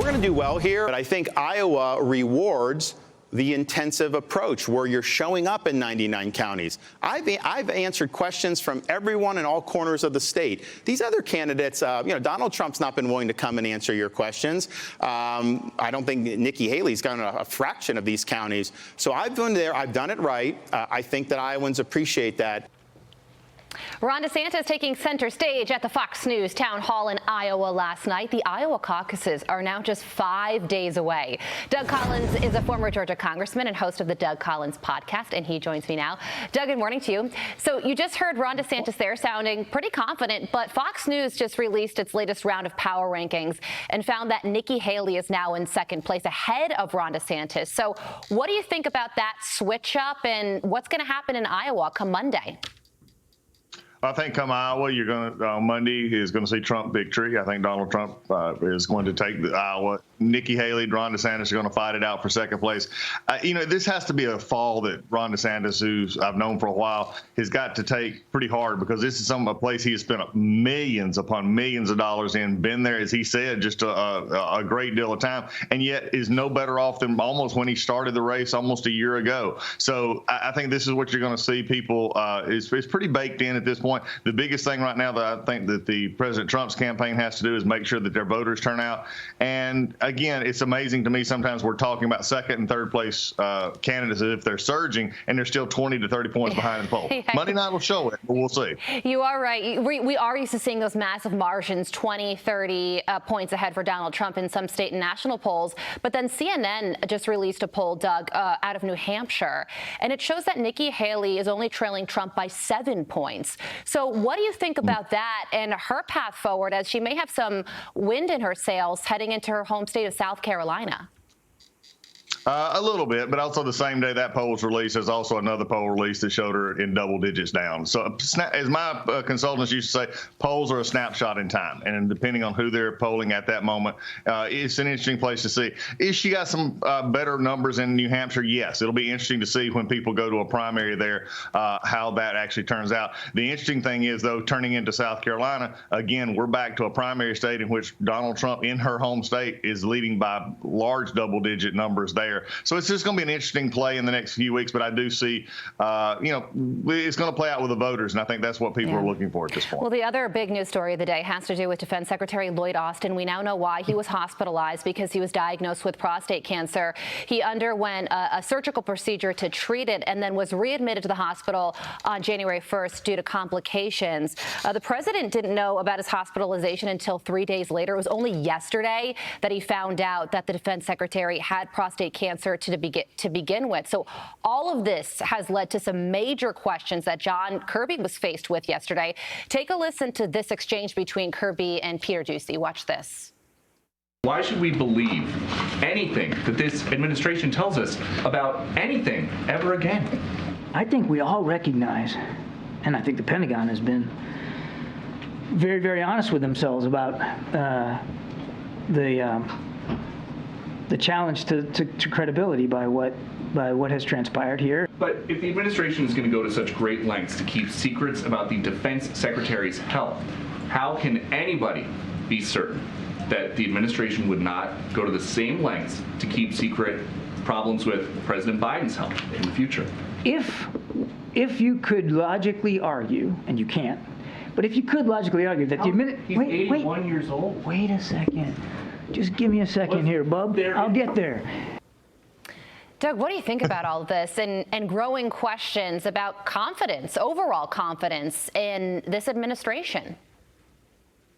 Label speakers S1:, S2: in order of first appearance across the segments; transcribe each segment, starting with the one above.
S1: We're going to do well here, but I think Iowa rewards the intensive approach where you're showing up in 99 counties. I've answered questions from everyone in all corners of the state. These other candidates, Donald Trump's not been willing to come and answer your questions. I don't think Nikki Haley's gotten a fraction of these counties. So I've been there. I've done it right. I think that Iowans appreciate that.
S2: Ron DeSantis taking center stage at the Fox News town hall in Iowa last night. The Iowa caucuses are now just 5 days away. Doug Collins is a former Georgia congressman and host of the Doug Collins podcast, and he joins me now. Doug, good morning to you. So you just heard Ron DeSantis there sounding pretty confident, but Fox News just released its latest round of power rankings and found that Nikki Haley is now in second place ahead of Ron DeSantis. So what do you think about that switch up, and what's going to happen in Iowa come Monday?
S3: I think come Iowa, you're going to Monday is going to see Trump victory. I think Donald Trump is going to take the Iowa. Nikki Haley, Ron DeSantis are going to fight it out for second place. This has to be a fall that Ron DeSantis, who's I've known for a while, has got to take pretty hard, because this is a place he has spent millions upon millions of dollars in, been there, as he said, just a great deal of time, and yet is no better off than almost when he started the race almost a year ago. So I think this is what you're going to see. People, it's pretty baked in at this point. The biggest thing right now that I think that the President Trump's campaign has to do is make sure that their voters turn out. And again, it's amazing to me sometimes we're talking about second and third place candidates as if they're surging, and they're still 20 to 30 points behind the poll. Yeah. Monday night will show it, but we'll see.
S2: You are right. We are used to seeing those massive margins, 20, 30 points ahead for Donald Trump in some state and national polls. But then CNN just released a poll, Doug, out of New Hampshire, and it shows that Nikki Haley is only trailing Trump by 7 points. So what do you think about that and her path forward, as she may have some wind in her sails heading into her home state of South Carolina?
S3: A little bit, but also the same day that poll was released, there's also another poll released that showed her in double digits down. So as my consultants used to say, polls are a snapshot in time, and depending on who they're polling at that moment, it's an interesting place to see. Is she got some better numbers in New Hampshire? Yes. It'll be interesting to see when people go to a primary there how that actually turns out. The interesting thing is, though, turning into South Carolina, again, we're back to a primary state in which Donald Trump in her home state is leading by large double-digit numbers there. So it's just going to be an interesting play in the next few weeks, but I do see, it's going to play out with the voters, and I think that's what people are looking for at this point.
S2: Well, the other big news story of the day has to do with Defense Secretary Lloyd Austin. We now know why he was hospitalized, because he was diagnosed with prostate cancer. He underwent a surgical procedure to treat it and then was readmitted to the hospital on January 1st due to complications. The president didn't know about his hospitalization until 3 days later. It was only yesterday that he found out that the defense secretary had prostate cancer to begin with. So all of this has led to some major questions that John Kirby was faced with yesterday. Take a listen to this exchange between Kirby and Peter Doocy. Watch this.
S4: Why should we believe anything that this administration tells us about anything ever again?
S5: I think we all recognize, and I think the Pentagon has been very, very honest with themselves about the challenge to credibility by what has transpired here.
S4: But if the administration is going to go to such great lengths to keep secrets about the defense secretary's health, how can anybody be certain that the administration would not go to the same lengths to keep secret problems with President Biden's health in the future?
S5: If you could logically argue, and you can't, but if you could logically argue that
S4: He's 81 years old.
S5: Wait a second. Just give me a second here, bub. I'll get there.
S2: Doug, what do you think about all of this and growing questions about confidence, overall confidence in this administration?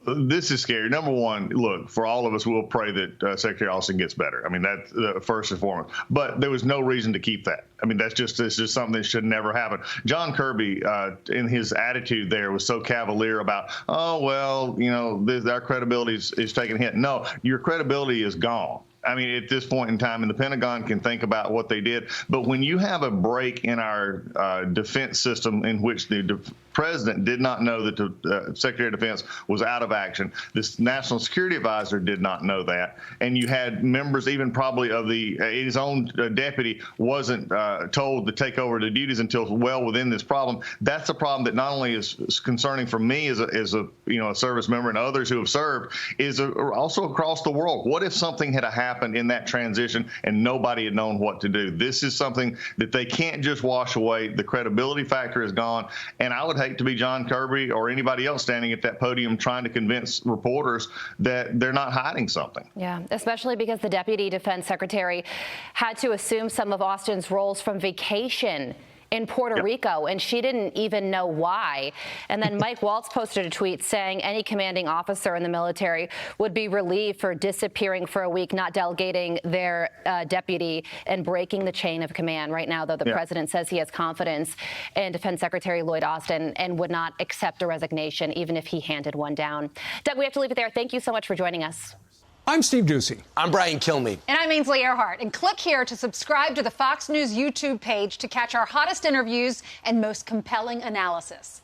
S3: This is scary. Number one, look, for all of us, we'll pray that Secretary Austin gets better. I mean, that's first and foremost. But there was no reason to keep that. I mean, it's just something that should never happen. John Kirby, in his attitude there, was so cavalier about, oh, well, our credibility is taking a hit. No, your credibility is gone. I mean, at this point in time, and the Pentagon can think about what they did. But when you have a break in our defense system in which the president did not know that the Secretary of Defense was out of action. This National Security Advisor did not know that. And you had members even probably of his own deputy wasn't told to take over the duties until well within this problem. That's a problem that not only is concerning for me as a service member and others who have served, is also across the world. What if something had happened in that transition and nobody had known what to do? This is something that they can't just wash away. The credibility factor is gone. And I would hate to be John Kirby or anybody else standing at that podium trying to convince reporters that they're not hiding something.
S2: Yeah, especially because the Deputy Defense Secretary had to assume some of Austin's roles from vacation in Puerto Rico, and she didn't even know why. And then Mike Waltz posted a tweet saying any commanding officer in the military would be relieved for disappearing for a week, not delegating their deputy and breaking the chain of command. Right now, though, the president says he has confidence in Defense Secretary Lloyd Austin and would not accept a resignation, even if he handed one down. Doug, we have to leave it there. Thank you so much for joining us.
S6: I'm Steve Doocy.
S7: I'm Brian Kilmeade.
S8: And I'm Ainsley Earhart. And click here to subscribe to the Fox News YouTube page to catch our hottest interviews and most compelling analysis.